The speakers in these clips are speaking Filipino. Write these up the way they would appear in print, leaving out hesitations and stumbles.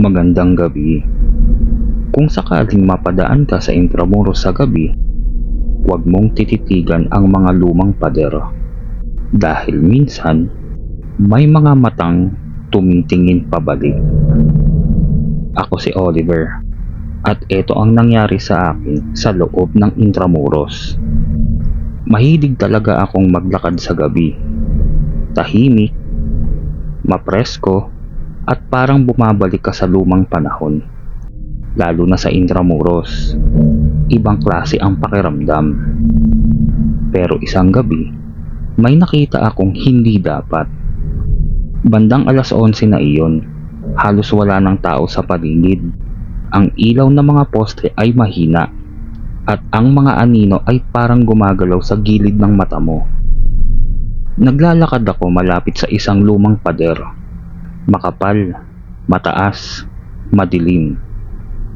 Magandang gabi. Kung sakaling mapadaan ka sa Intramuros sa gabi, huwag mong tititigan ang mga lumang pader. Dahil minsan, may mga matang tumitingin pabalik. Ako si Oliver, at ito ang nangyari sa akin sa loob ng Intramuros. Mahilig talaga akong maglakad sa gabi. Tahimik, mapresko, at parang bumabalik ka sa lumang panahon. Lalo na sa Intramuros, ibang klase ang pakiramdam. Pero isang gabi, may nakita akong hindi dapat. Bandang 11:00 na iyon, halos wala ng tao sa paligid. Ang ilaw ng mga poste ay mahina, at ang mga anino ay parang gumagalaw sa gilid ng mata mo. Naglalakad ako malapit sa isang lumang pader. Makapal, mataas, madilim.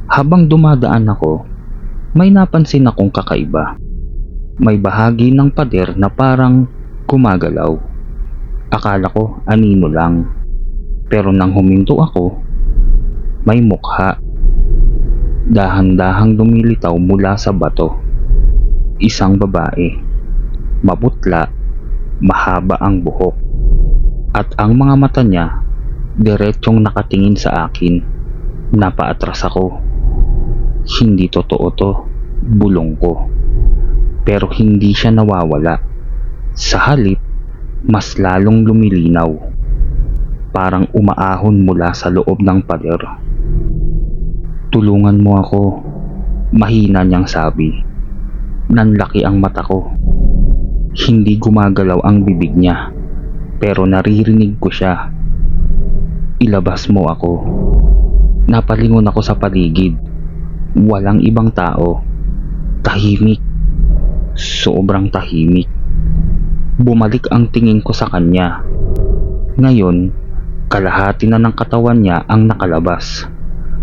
Habang dumadaan ako, may napansin akong kakaiba. May bahagi ng pader na parang gumagalaw. Akala ko anino lang. Pero nang huminto ako, may mukha. Dahan-dahang lumilitaw mula sa bato. Isang babae. Maputla, mahaba ang buhok. At ang mga mata niya, diretsong nakatingin sa akin. Napaatras ako. Hindi totoo to, bulong ko. Pero hindi siya nawawala. Sa halip, mas lalong lumilinaw. Parang umaahon mula sa loob ng pader. Tulungan mo ako, mahina niyang sabi. Nanlaki ang mata ko. Hindi gumagalaw ang bibig niya, pero naririnig ko siya. Ilabas mo ako. Napalingon ako sa paligid. Walang ibang tao. Tahimik. Sobrang tahimik. Bumalik ang tingin ko sa kanya. Ngayon, kalahati na ng katawan niya ang nakalabas.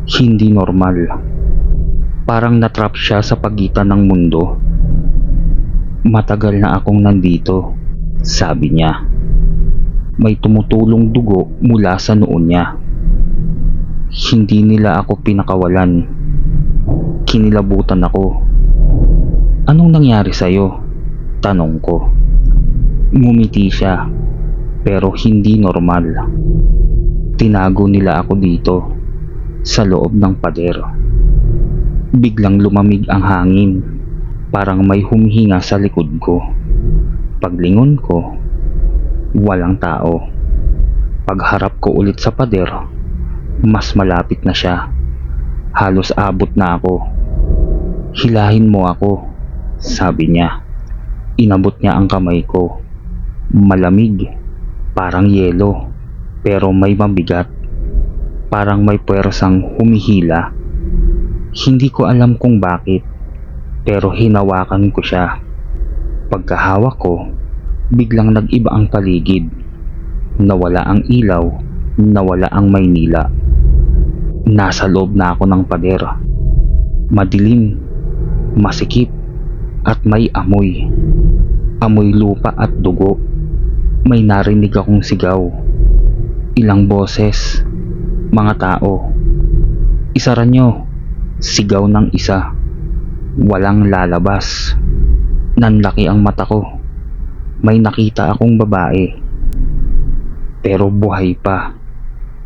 Hindi normal. Parang natrap siya sa pagitan ng mundo. Matagal na akong nandito, sabi niya. May tumutulong dugo mula sa noo niya. Hindi nila ako pinakawalan. Kinilabutan ako. Anong nangyari sa'yo? Tanong ko. Ngumiti siya, pero hindi normal. Tinago nila ako dito, sa loob ng pader. Biglang lumamig ang hangin, parang may humihinga sa likod ko. Paglingon ko, walang tao. Pagharap ko ulit sa pader, mas malapit na siya. Halos abot na ako. Hilahin mo ako, sabi niya. Inabot niya ang kamay ko. Malamig, parang yelo, pero may mabigat. Parang may puwersang humihila. Hindi ko alam kung bakit, pero hinawakan ko siya. Pagkahawak ko, biglang nag-iba ang paligid. Nawala ang ilaw, nawala ang Maynila. Nasa loob na ako ng pader. Madilim, masikip, at may amoy. Amoy lupa at dugo. May narinig akong sigaw. Ilang boses, mga tao. Isara nyo, sigaw ng isa. Walang lalabas. Nanlaki ang mata ko. May nakita akong babae. Pero buhay pa.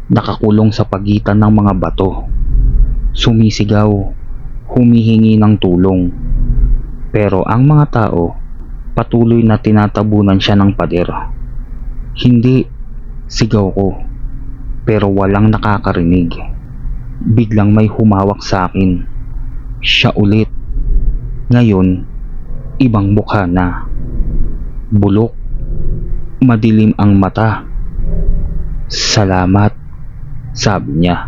Nakakulong sa pagitan ng mga bato. Sumisigaw, humihingi ng tulong. Pero ang mga tao, patuloy na tinatabunan siya ng pader. Hindi, sigaw ko. Pero walang nakakarinig. Biglang may humawak sa akin. Siya ulit. Ngayon, ibang mukha na. Bulok. Madilim ang mata. Salamat, sabi niya.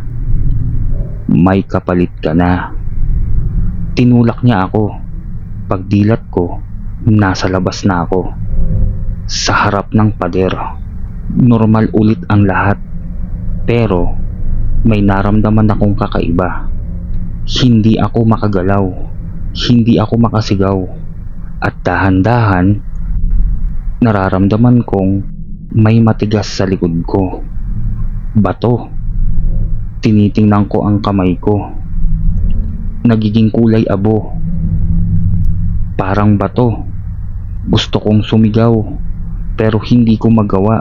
May kapalit ka na. Tinulak niya ako. Pagdilat ko, nasa labas na ako. Sa harap ng pader. Normal ulit ang lahat. Pero, may naramdaman akong kakaiba. Hindi ako makagalaw. Hindi ako makasigaw. At dahan-dahan, nararamdaman kong may matigas sa likod ko. Bato. Tinitingnan ko ang kamay ko. Nagiging kulay abo. Parang bato. Gusto kong sumigaw pero hindi ko magawa.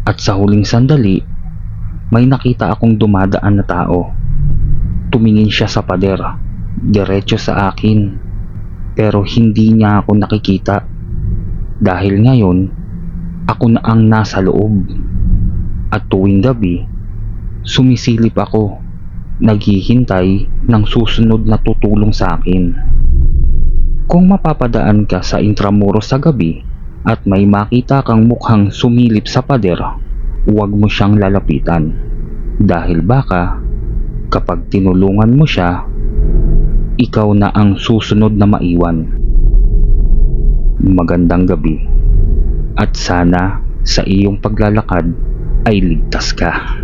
At sa huling sandali, may nakita akong dumadaan na tao. Tumingin siya sa pader, diretso sa akin. Pero hindi niya ako nakikita. Dahil ngayon, ako na ang nasa loob. At tuwing gabi, sumisilip ako, naghihintay ng susunod na tutulong sa akin. Kung mapapadaan ka sa Intramuros sa gabi at may makita kang mukhang sumilip sa pader, huwag mo siyang lalapitan. Dahil baka, kapag tinulungan mo siya, ikaw na ang susunod na maiwan. Magandang gabi. At sana sa iyong paglalakad ay ligtas ka.